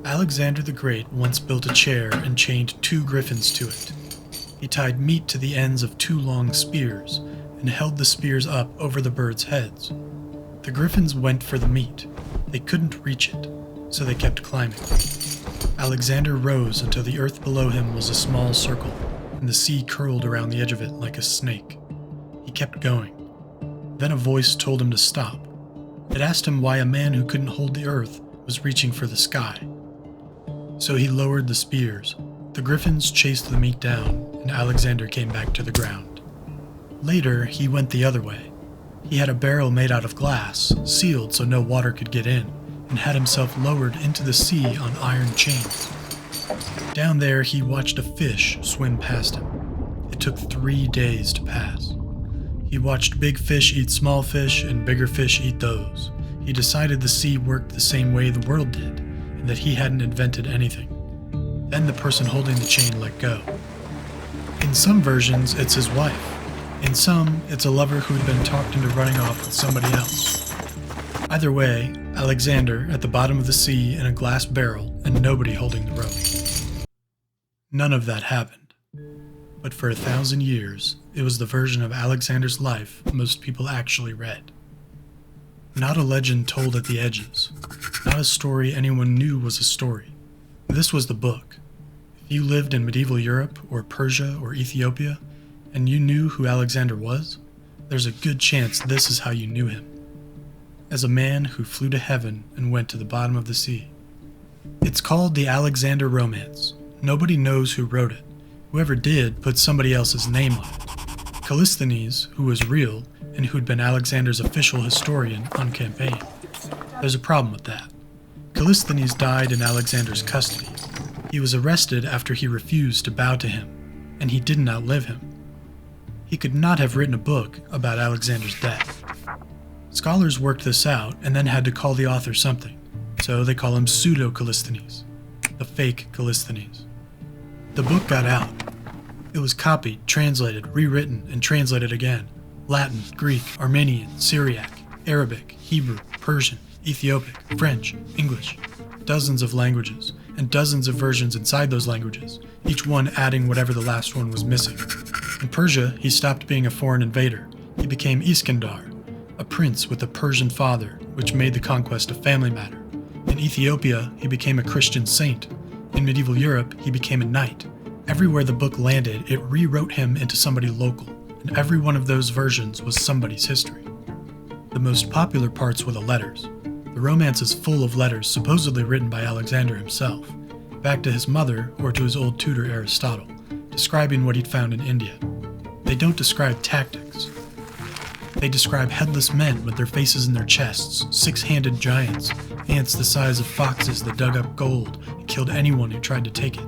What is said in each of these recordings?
Alexander the Great once built a chair and chained 2 griffins to it. He tied meat to the ends of 2 long spears and held the spears up over the birds' heads. The griffins went for the meat. They couldn't reach it, so they kept climbing. Alexander rose until the earth below him was a small circle, and the sea curled around the edge of it like a snake. He kept going. Then a voice told him to stop. It asked him why a man who couldn't hold the earth was reaching for the sky. So he lowered the spears. The griffins chased the meat down, and Alexander came back to the ground. Later, he went the other way. He had a barrel made out of glass, sealed so no water could get in, and had himself lowered into the sea on iron chains. Down there, he watched a fish swim past him. It took 3 days to pass. He watched big fish eat small fish and bigger fish eat those. He decided the sea worked the same way the world did, and that he hadn't invented anything. Then the person holding the chain let go. In some versions, it's his wife. In some, it's a lover who'd been talked into running off with somebody else. Either way, Alexander at the bottom of the sea in a glass barrel and nobody holding the rope. None of that happened. But for 1,000 years, it was the version of Alexander's life most people actually read. Not a legend told at the edges. Not a story anyone knew was a story. This was the book. If you lived in medieval Europe or Persia or Ethiopia, and you knew who Alexander was, there's a good chance this is how you knew him. As a man who flew to heaven and went to the bottom of the sea. It's called the Alexander Romance. Nobody knows who wrote it. Whoever did put somebody else's name on it. Callisthenes, who was real, and who'd been Alexander's official historian on campaign. There's a problem with that. Callisthenes died in Alexander's custody. He was arrested after he refused to bow to him, and he didn't outlive him. He could not have written a book about Alexander's death. Scholars worked this out and then had to call the author something, so they call him Pseudo-Callisthenes, the fake Callisthenes. The book got out. It was copied, translated, rewritten, and translated again. Latin, Greek, Armenian, Syriac, Arabic, Hebrew, Persian, Ethiopic, French, English. Dozens of languages, and dozens of versions inside those languages, each one adding whatever the last one was missing. In Persia, he stopped being a foreign invader. He became Iskandar, a prince with a Persian father, which made the conquest a family matter. In Ethiopia, he became a Christian saint. In medieval Europe, he became a knight. Everywhere the book landed, it rewrote him into somebody local, and every one of those versions was somebody's history. The most popular parts were the letters. The romance is full of letters supposedly written by Alexander himself, back to his mother or to his old tutor Aristotle, describing what he'd found in India. They don't describe tactics. They describe headless men with their faces in their chests, 6-handed giants, ants the size of foxes that dug up gold and killed anyone who tried to take it,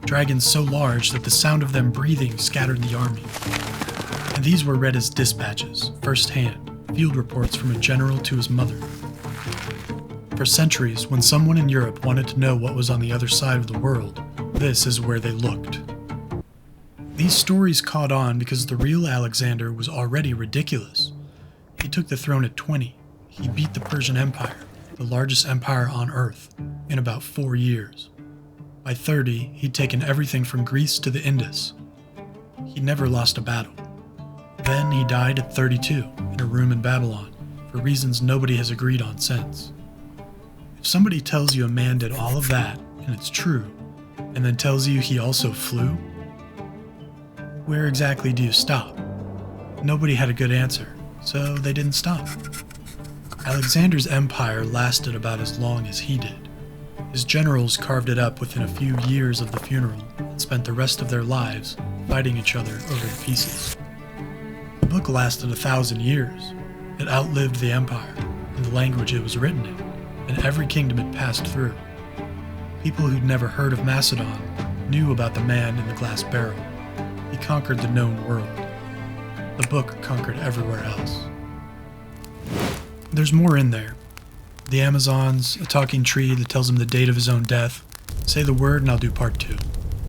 dragons so large that the sound of them breathing scattered the army. And these were read as dispatches, first-hand, field reports from a general to his mother. For centuries, when someone in Europe wanted to know what was on the other side of the world, this is where they looked. These stories caught on because the real Alexander was already ridiculous. He took the throne at 20. He beat the Persian Empire, the largest empire on Earth, in about 4 years. By 30, he'd taken everything from Greece to the Indus. He never lost a battle. Then he died at 32, in a room in Babylon, for reasons nobody has agreed on since. If somebody tells you a man did all of that, and it's true, and then tells you he also flew, where exactly do you stop? Nobody had a good answer, so they didn't stop. Alexander's empire lasted about as long as he did. His generals carved it up within a few years of the funeral and spent the rest of their lives fighting each other over the pieces. The book lasted 1,000 years. It outlived the empire and the language it was written in, and every kingdom it passed through. People who'd never heard of Macedon knew about the man in the glass barrel. He conquered the known world. The book conquered everywhere else. There's more in there. The Amazons, a talking tree that tells him the date of his own death. Say the word and I'll do part 2.